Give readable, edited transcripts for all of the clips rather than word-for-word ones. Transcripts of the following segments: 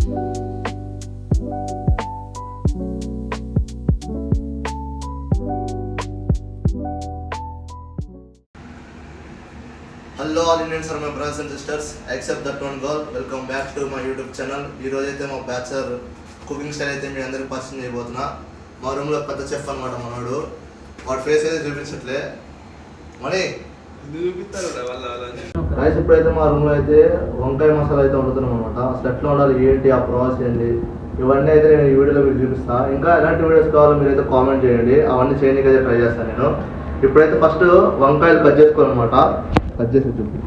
Hello all Indians are my brothers and sisters except that one girl. Welcome back to my YouTube channel. ఈరోజు అయితే మా bachelor cooking style అయితే మీ అందరికి పరిచయం చేయబోతున్నా. మా రూమ్లో పెద్ద చెఫ్ అనమాట మనోడు. వాడి ఫేస్ అయితే చూపించట్లే మనీ రైస్. ఇప్పుడైతే మా రూమ్లో అయితే వంకాయ మసాలా అయితే వండుతున్నాం అనమాట. అసలు ఎట్లా ఉండాలి, ఏంటి, ఆ ప్రాసెస్ ఏంటి, ఇవన్నీ అయితే నేను ఈ వీడియోలో మీకు చూపిస్తాను. ఇంకా ఎలాంటి వీడియోస్ కావాలో మీరైతే కామెంట్ చేయండి, అవన్నీ చేయడానికి అయితే ట్రై చేస్తాను నేను. ఇప్పుడైతే ఫస్ట్ వంకాయలు కట్ చేసుకోవాలన్నమాట. కట్ చేసి చూపి.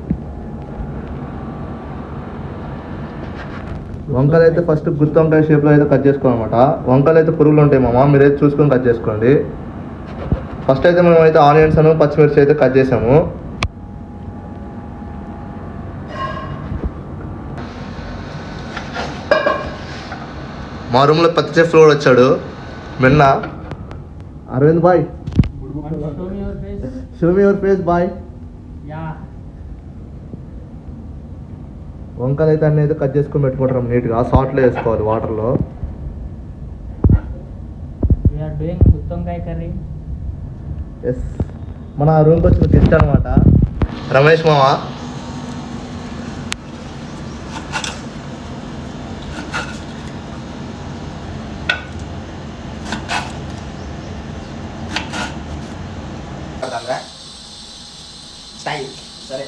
వంకాయలు అయితే ఫస్ట్ గుత్తి వంకాయ షేప్లో అయితే కట్ చేసుకోవాలన్నమాట. వంకాయలు అయితే పురుగులు ఉంటాయి మామ, మీరైతే చూసుకొని కట్ చేసుకోండి. ఫస్ట్ అయితే మేమైతే ఆనియన్స్ అను పచ్చిమిర్చి అయితే కట్ చేసాము. మా రూమ్లో పెద్ద చెఫ్ కూడా వచ్చాడు, మిన్న Aravind bye. Show me your face bye. వంకాయలు అయితే అన్నీ అయితే కట్ చేసుకొని పెట్టుకుంటాం నీట్గా. సాల్ట్లో వేసుకోవాలి వాటర్లో. ఎస్, మన రూమ్కి వచ్చిన గెస్ట్ అనమాట రమేష్ మామ. స్టైల్ సరే,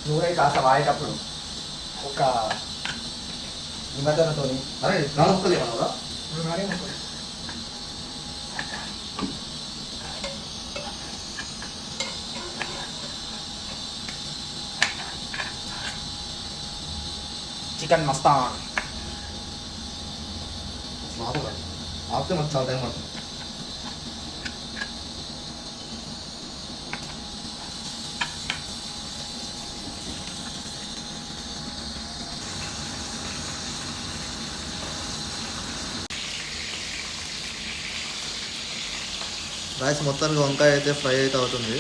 నువ్వే కాస్త వాడేటప్పుడు ఒక నిబంధనతో చికెన్ మస్తాన్ ఆపితే మాకు చాలా టైం పడుతుంది. రైస్ మొత్తానికి వంకాయ అయితే ఫ్రై అయితే అవుతుంది.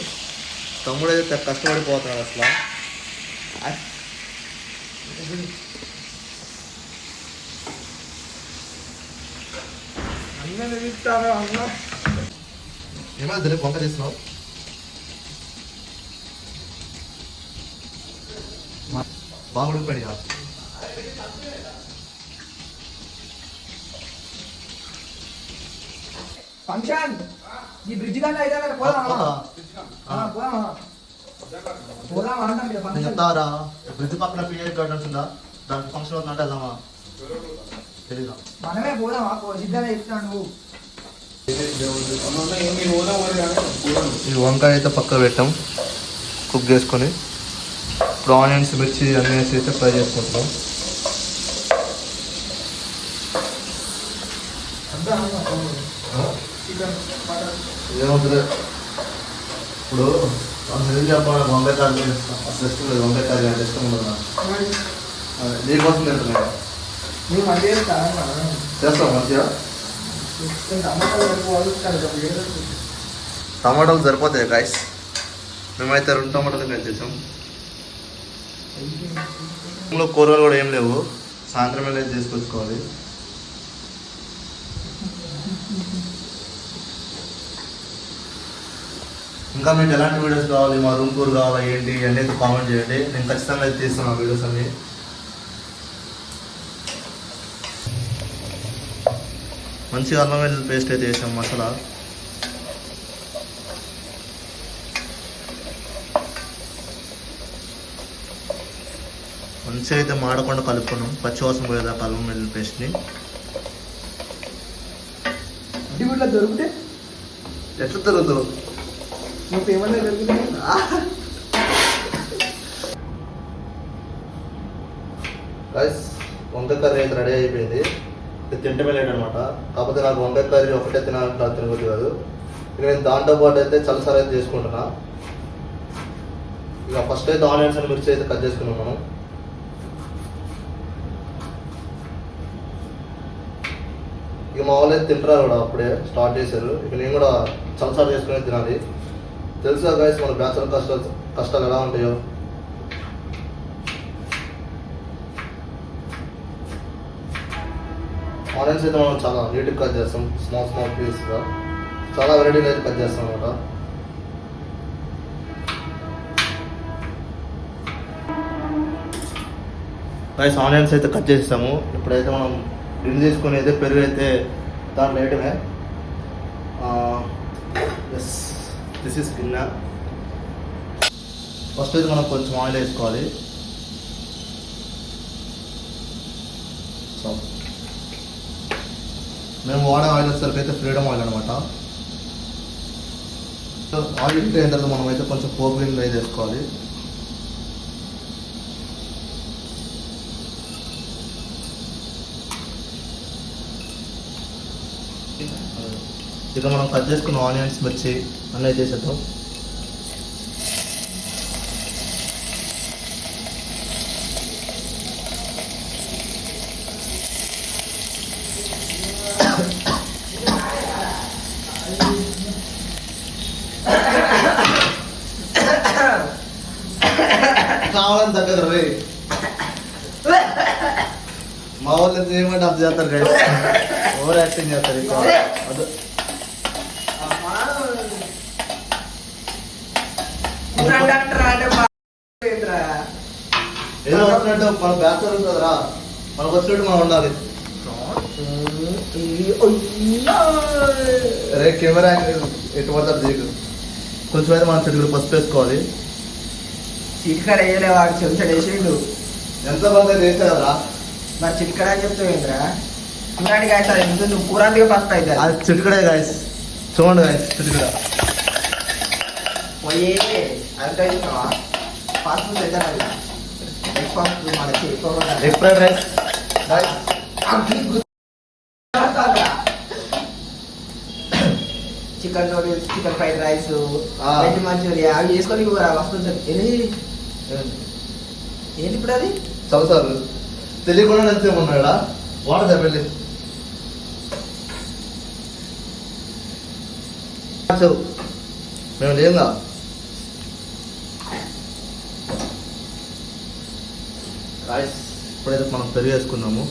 తమ్ముడు అయితే కష్టపడిపోతున్నాడు అసలు. ఏమైనా తెలియదు వంకాయ చేస్తున్నావు. బాగా ఉడికిపోయింది కదా. ఫంక్షన్ ఈ బ్రిడ్జ్ కంటే అయితే పోదామా నేను చెప్తారా, బ్రిడ్జ్ పక్కన పిఏ గార్డెన్స్ ఉందా, దానికి ఫంక్షన్ అవుతుందంటే వెళ్దామా? తెలీదా? మనమే పోదామా? సిద్ధంగా చెప్తాను నువ్వు. ఈ వంకాయ అయితే పక్క పెట్టాం కుక్ చేసుకొని. ఇప్పుడు ఆనియన్స్ మిర్చి అన్నీ వేసి అయితే ఫ్రై చేసుకుంటాం. ఏమవుతుంది ఇప్పుడు నిజం చెప్పాలి, వంకాయ కర్రీ అసలు ఇష్టం లేదు. వంకాయ కర్రీ అంటే ఇష్టం ఉండదు నాకు. నీకోసం తింటున్నాను. చేస్తాం మంచిగా. టమాటాలు సరిపోతాయి గాయస్. మేమైతే 2 టమాటాలు మేము చేసాం. ఇంట్లో కూరలు కూడా ఏం లేవు, సాయంత్రం వెళ్ళి తీసుకొచ్చుకోవాలి. ఇంకా మీకు ఎలాంటి వీడియోస్ కావాలి, మా రూమ్ టూర్ కావాలా, ఏంటి అన్నీ అయితే కామెంట్ చేయండి. నేను ఖచ్చితంగా అయితే తీస్తాను ఆ వీడియోస్ అన్నీ. మంచిగా అల్లం వెల్లుల్లి పేస్ట్ అయితే వేసాం మసాలా. మంచిగా అయితే మాడకుండా కలుపుకున్నాం, పచ్చివాసన పోయేదాకా అల్లం వెల్లుల్లి పేస్ట్ని. దొరికితే ఎట్లా దొరుకుతుంది? ఏమన్నా దొరికితే వంకాయ కర్రీ అయితే రెడీ అయిపోయింది. తింటమే లేట్ అనమాట. కాకపోతే నాకు వంకాయ కర్రీ ఒకటే తినబుద్ధి కాదు. ఇక నేను దాంతో పాటు అయితే చల్లసారి అయితే చేసుకుంటున్నా. ఇక ఫస్ట్ అయితే ఆనియన్స్ అండ్ మిర్చి అయితే కట్ చేసుకున్నాం మనం. ఇక మా వాళ్ళు అయితే తింటారు కూడా, అప్పుడే స్టార్ట్ చేశారు. ఇక నేను కూడా చల్లసారి చేసుకుని తినాలి. తెలుసా గైస్ మన బ్యాచులర్ కష్టాలు ఎలా ఉంటాయో. ఆనియన్స్ అయితే మనం చాలా నీట్గా కట్ చేస్తాం, స్మాల్ పీస్గా. చాలా వెరైటీగా అయితే కట్ చేస్తాం అనమాట. రైస్ ఆనియన్స్ అయితే కట్ చేస్తాము. ఇప్పుడైతే మనం డ్రిల్ చేసుకుని అయితే పెరుగు అయితే దాంట్లో వేయటమే. ఎస్, దిస్ ఈస్ గిన్నె. ఫస్ట్ అయితే మనం కొంచెం ఆయిల్ వేసుకోవాలి. సో మేము వాడే ఆయిల్ వచ్చేసరికి అయితే ఫ్రీడమ్ ఆయిల్ అనమాట. సో ఆయిల్ హీట్ అయిన తర్వాత మనం అయితే కొంచెం పోపు గింజలు అయితే వేసుకోవాలి. ఇక మనం కట్ చేసుకున్న ఆనియన్స్, మిర్చి అన్నీ వేసేద్దాం. కావాలని దగ్గర రే మా వాళ్ళు ఏమంటే అది చేస్తారు కదా, ఓవర్ యాక్టింగ్ చేస్తారు. ఇంకా అది ఏదో వచ్చినట్టు మన బ్యాచర్ ఉంటుందిరా, మనకు వచ్చినట్టు మనం ఉండాలి. రే కెమెరా ఎటు పడతారు దిగు. కొంచెం అయితే మనం చెట్టుకు పసుపు వేసుకోవాలి. చిట్కడ వేయలే, వాడు చెంచడు వేసేయండు. ఎంత బాగా వేసా కదరా, మరి చిట్కడ అని చెప్తావేంద్రా? చూడండి గాయస్, అది ముందు నువ్వు కూరంటిగా ఫస్ట్ అవుతుంది. అది చిట్టుకడే గాయస్, చూడండి గాయస్ చిట్టుకడ. పోయి అంటే ఫాస్ట్ ఫుడ్ అయితే బ్రేక్ఫాస్ట్ మనకి egg fried rice, chicken noodles, chicken fried rice, veg manchuria అవి చేసుకొని వస్తుంటుంది. ఏంటి ఇప్పుడు అది? చదువుతారు తెలియకుండా నచ్చేమన్నాడా వాటర్ చెప్పండి. మేము లేదుగా రైస్. ఇప్పుడైతే మనం పెరుగు వేసుకున్నాము.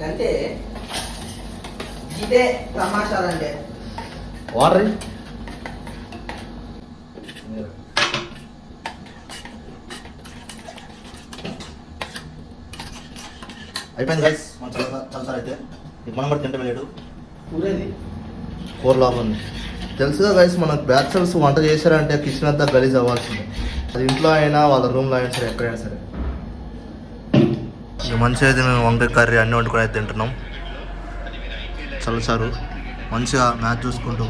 అంటే ఇదే తమాషాలంటే. వాటర్ అయిపోయింది గైస్ మన చల్సారు అయితే. మనం కూడా తింటే లేడు కూరేది కూర లాగా ఉంది తెలుసుగా గైస్. మనకు బ్యాచలర్స్ వంట చేశారంటే కిచెన్ అంతా గలీజ్ అవ్వాల్సిందే. అది ఇంట్లో అయినా వాళ్ళ రూమ్లో అయినా సరే, ఎక్కడైనా సరే. ఇక మంచిగా అయితే మేము వంకాయ కర్రీ అన్నీ వండుకొని అయితే తింటున్నాం. చల్సారు మంచిగా మ్యాచ్ చూసుకుంటూ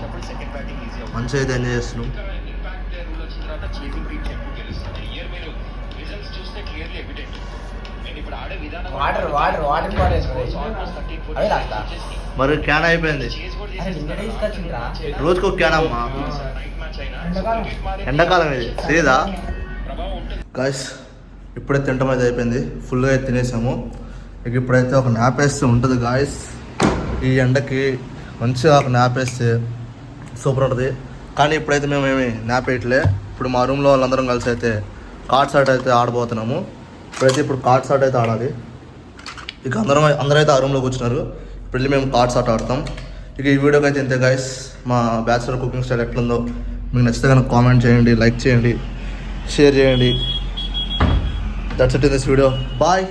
మంచిగా అయితే ఎంజాయ్ చేస్తున్నాం. వాటర్ వాటర్ వాటర్ అవి రాస్తా. మరి క్యాన్ అయిపోయింది. రోజుకు ఒక క్యాన్ అమ్మా. ఎండాకాలం ఇది తెలీదా గాయస్? ఇప్పుడే తింటం అయితే అయిపోయింది, ఫుల్గా అయితే తినేసాము. ఇక ఇప్పుడైతే ఒక న్యాప్ వేస్తే ఉంటుంది గాయస్. ఈ ఎండకి మంచిగా ఒక న్యాప్ వేస్తే సూపర్ ఉంటుంది. కానీ ఇప్పుడైతే మేము ఏమి న్యాప్ వేయట్లే. ఇప్పుడు మా రూమ్లో వాళ్ళందరం కలిసి అయితే కార్డ్స్ ఆట అయితే ఆడబోతున్నాము. ఇప్పుడు కార్డ్స్ ఆట అయితే ఆడాలి. ఇక అందరూ అయితే ఆ రూమ్లో కూర్చున్నారు. ఇప్పుడు వెళ్ళి మేము కార్డ్స్ ఆట ఆడతాం. ఇక ఈ వీడియోకి అయితే ఇంతే గైస్. మా బ్యాచులర్ కుకింగ్ స్టైల్ ఎట్లుందో మీకు నచ్చితే కనుక కామెంట్ చేయండి, లైక్ చేయండి, షేర్ చేయండి. That's it in this video. Bye.